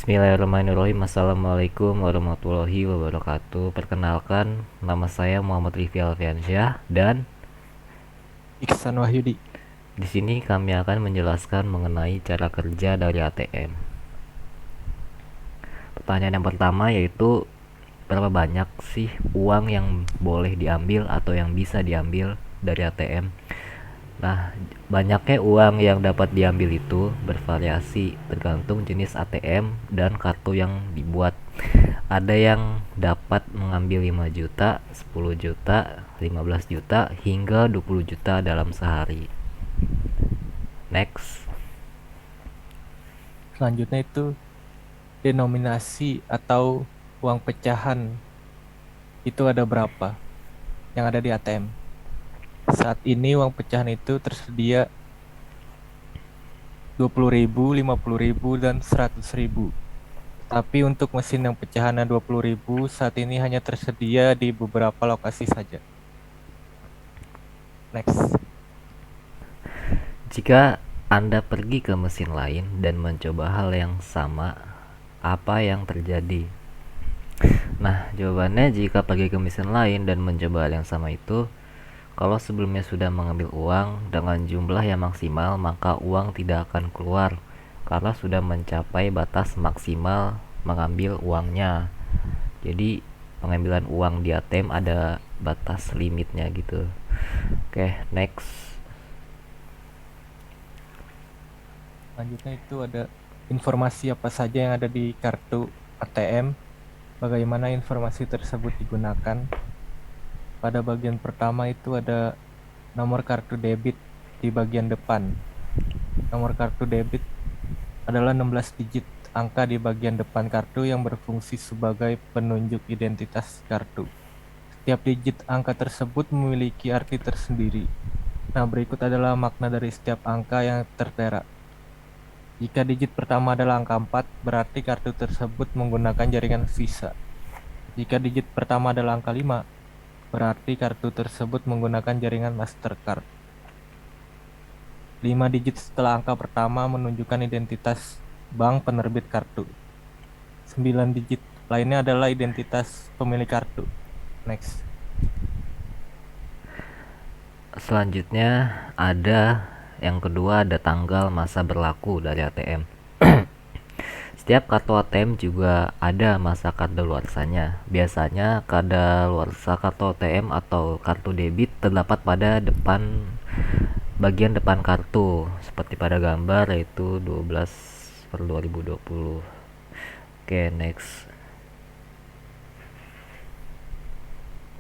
Bismillahirrahmanirrahim. Assalamualaikum warahmatullahi wabarakatuh. Perkenalkan, nama saya Muhammad Rify Alfiansyah dan Iksan Wahyudi. di sini kami akan menjelaskan mengenai cara kerja dari ATM. Pertanyaan yang pertama yaitu berapa banyak sih uang yang boleh diambil atau yang bisa diambil dari ATM? Nah, banyaknya uang yang dapat diambil itu bervariasi tergantung jenis ATM dan kartu yang dibuat. Ada yang dapat mengambil 5 juta, 10 juta, 15 juta, hingga 20 juta dalam sehari. Next. Selanjutnya itu denominasi atau uang pecahan itu ada berapa yang ada di ATM. Saat ini uang pecahan itu tersedia 20.000, 50.000, dan 100.000. Tapi untuk mesin yang pecahannya 20.000 saat ini hanya tersedia di beberapa lokasi saja. Next. Jika Anda pergi ke mesin lain dan mencoba hal yang sama, apa yang terjadi? Nah, jawabannya jika pergi ke mesin lain dan mencoba hal yang sama itu, kalau sebelumnya sudah mengambil uang dengan jumlah yang maksimal, maka uang tidak akan keluar karena sudah mencapai batas maksimal mengambil uangnya. Jadi, pengambilan uang di ATM ada batas limitnya gitu. Oke, next. Selanjutnya itu ada informasi apa saja yang ada di kartu ATM, bagaimana informasi tersebut digunakan. Pada bagian pertama itu ada nomor kartu debit di bagian depan. Nomor kartu debit adalah 16 digit angka di bagian depan kartu yang berfungsi sebagai penunjuk identitas kartu. Setiap digit angka tersebut memiliki arti tersendiri. Nah, berikut adalah makna dari setiap angka yang tertera. Jika digit pertama adalah angka 4, berarti kartu tersebut menggunakan jaringan Visa. Jika digit pertama adalah angka 5, berarti kartu tersebut menggunakan jaringan Mastercard. 5 digit setelah angka pertama menunjukkan identitas bank penerbit kartu. 9 digit lainnya adalah identitas pemilik kartu. Next. Selanjutnya ada yang kedua, ada tanggal masa berlaku dari ATM. Setiap kartu ATM juga ada masa kadaluarsanya. Biasanya kadaluarsa kartu ATM atau kartu debit terdapat pada bagian depan kartu seperti pada gambar, yaitu 12/2020. Oke, next.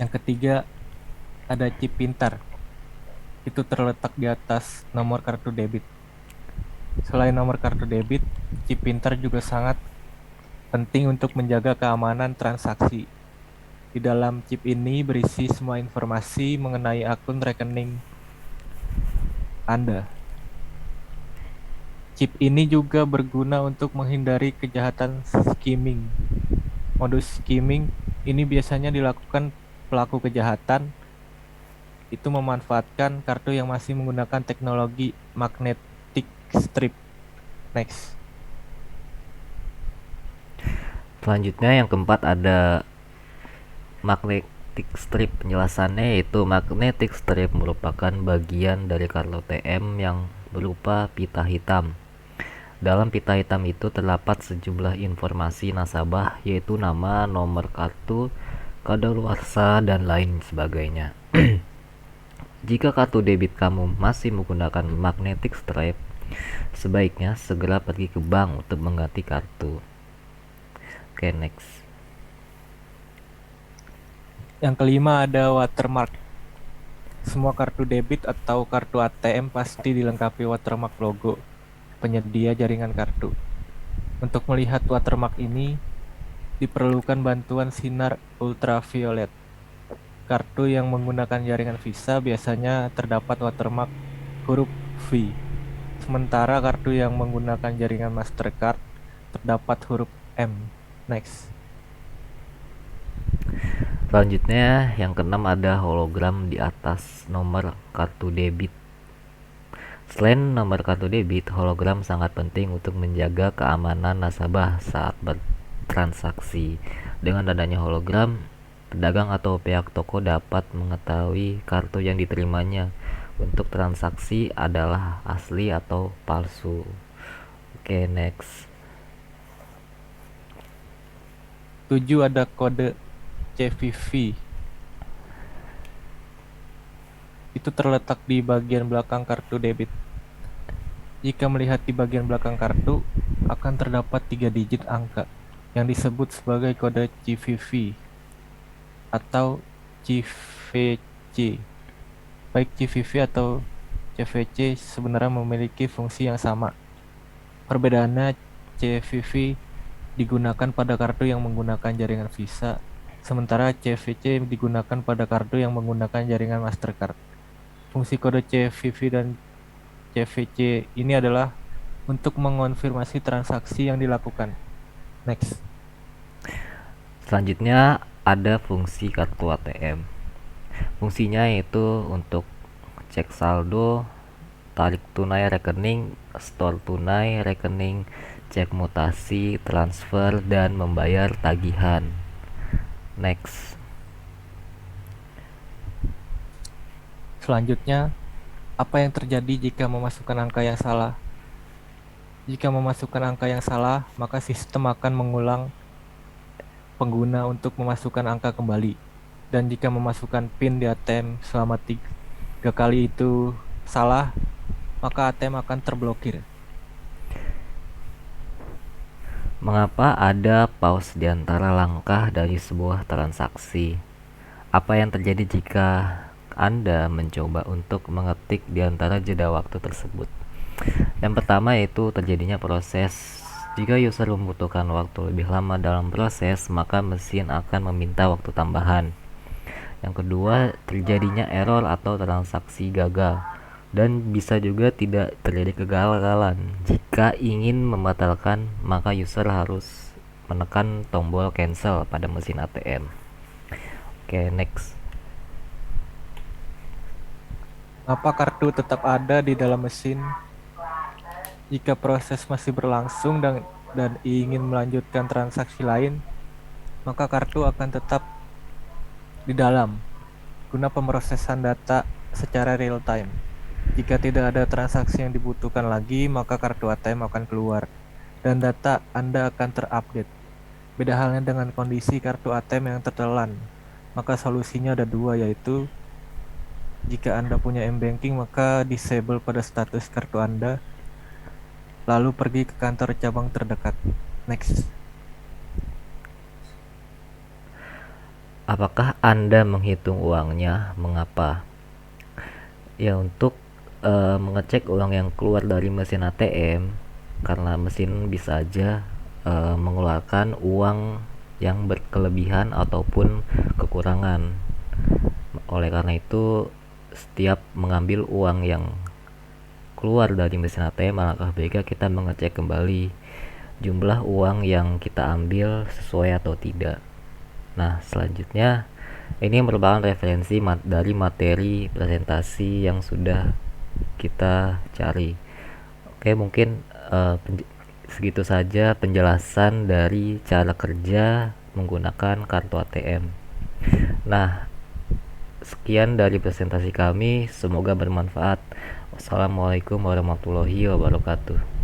Yang ketiga ada chip pintar. Itu terletak di atas nomor kartu debit. Selain nomor kartu debit, chip pintar juga sangat penting untuk menjaga keamanan transaksi. Di dalam chip ini berisi semua informasi mengenai akun rekening Anda. Chip ini juga berguna untuk menghindari kejahatan skimming. Modus skimming ini biasanya dilakukan pelaku kejahatan itu memanfaatkan kartu yang masih menggunakan teknologi magnetic strip. Next. Selanjutnya yang keempat ada magnetic strip. Penjelasannya yaitu magnetic strip merupakan bagian dari kartu ATM yang berupa pita hitam. Dalam pita hitam itu terdapat sejumlah informasi nasabah, yaitu nama, nomor kartu, kadaluarsa, dan lain sebagainya. Jika kartu debit kamu masih menggunakan magnetic stripe, sebaiknya segera pergi ke bank untuk mengganti kartu. Oke, next. Yang kelima ada watermark. Semua kartu debit atau kartu ATM pasti dilengkapi watermark logo penyedia jaringan kartu. Untuk melihat watermark ini, diperlukan bantuan sinar ultraviolet. Kartu yang menggunakan jaringan Visa biasanya terdapat watermark huruf V. Sementara kartu yang menggunakan jaringan Mastercard terdapat huruf M. Next. Selanjutnya yang keenam ada hologram di atas nomor kartu debit. Selain nomor kartu debit, hologram sangat penting untuk menjaga keamanan nasabah saat bertransaksi. Dengan adanya hologram, pedagang atau pihak toko dapat mengetahui kartu yang diterimanya untuk transaksi adalah asli atau palsu. Oke, next. 7 ada kode CVV. Itu terletak di bagian belakang kartu debit. Jika melihat di bagian belakang kartu, akan terdapat 3 digit angka yang disebut sebagai kode CVV atau CVC. Baik CVV atau CVC sebenarnya memiliki fungsi yang sama. Perbedaannya, CVV digunakan pada kartu yang menggunakan jaringan Visa, sementara CVC digunakan pada kartu yang menggunakan jaringan Mastercard. Fungsi kode CVV dan CVC ini adalah untuk mengonfirmasi transaksi yang dilakukan. Next. Selanjutnya ada fungsi kartu ATM. Fungsinya yaitu untuk cek saldo, tarik tunai rekening, store tunai rekening, cek mutasi, transfer, dan membayar tagihan. Next. Selanjutnya, apa yang terjadi jika memasukkan angka yang salah? Jika memasukkan angka yang salah, maka sistem akan mengulang pengguna untuk memasukkan angka kembali. Dan jika memasukkan PIN di ATM selama 3 kali itu salah, maka ATM akan terblokir. Mengapa ada pause di antara langkah dari sebuah transaksi? Apa yang terjadi jika Anda mencoba untuk mengetik di antara jeda waktu tersebut? Yang pertama yaitu terjadinya proses. Jika user membutuhkan waktu lebih lama dalam proses, maka mesin akan meminta waktu tambahan. Yang kedua, terjadinya error atau transaksi gagal. Dan bisa juga tidak terjadi kegagalan. Jika ingin membatalkan, maka user harus menekan tombol cancel pada mesin ATM. Oke, next. Mengapa kartu tetap ada di dalam mesin? Jika proses masih berlangsung dan ingin melanjutkan transaksi lain, maka kartu akan tetap di dalam guna pemrosesan data secara real time. Jika tidak ada transaksi yang dibutuhkan lagi, maka kartu ATM akan keluar dan data Anda akan terupdate. Beda halnya dengan kondisi kartu ATM yang tertelan. Maka solusinya ada 2, yaitu jika Anda punya M-Banking, maka disable pada status kartu Anda, lalu pergi ke kantor cabang terdekat. Next. Apakah Anda menghitung uangnya? Mengapa? Ya, untuk mengecek uang yang keluar dari mesin ATM, karena mesin bisa aja mengeluarkan uang yang berkelebihan ataupun kekurangan. Oleh karena itu, setiap mengambil uang yang keluar dari mesin ATM, alangkah baiknya kita mengecek kembali jumlah uang yang kita ambil sesuai atau tidak. Nah, selanjutnya ini merupakan referensi dari materi presentasi yang sudah kita cari. Oke, mungkin segitu saja penjelasan dari cara kerja menggunakan kartu ATM. Nah, sekian dari presentasi kami, semoga bermanfaat. Wassalamualaikum warahmatullahi wabarakatuh.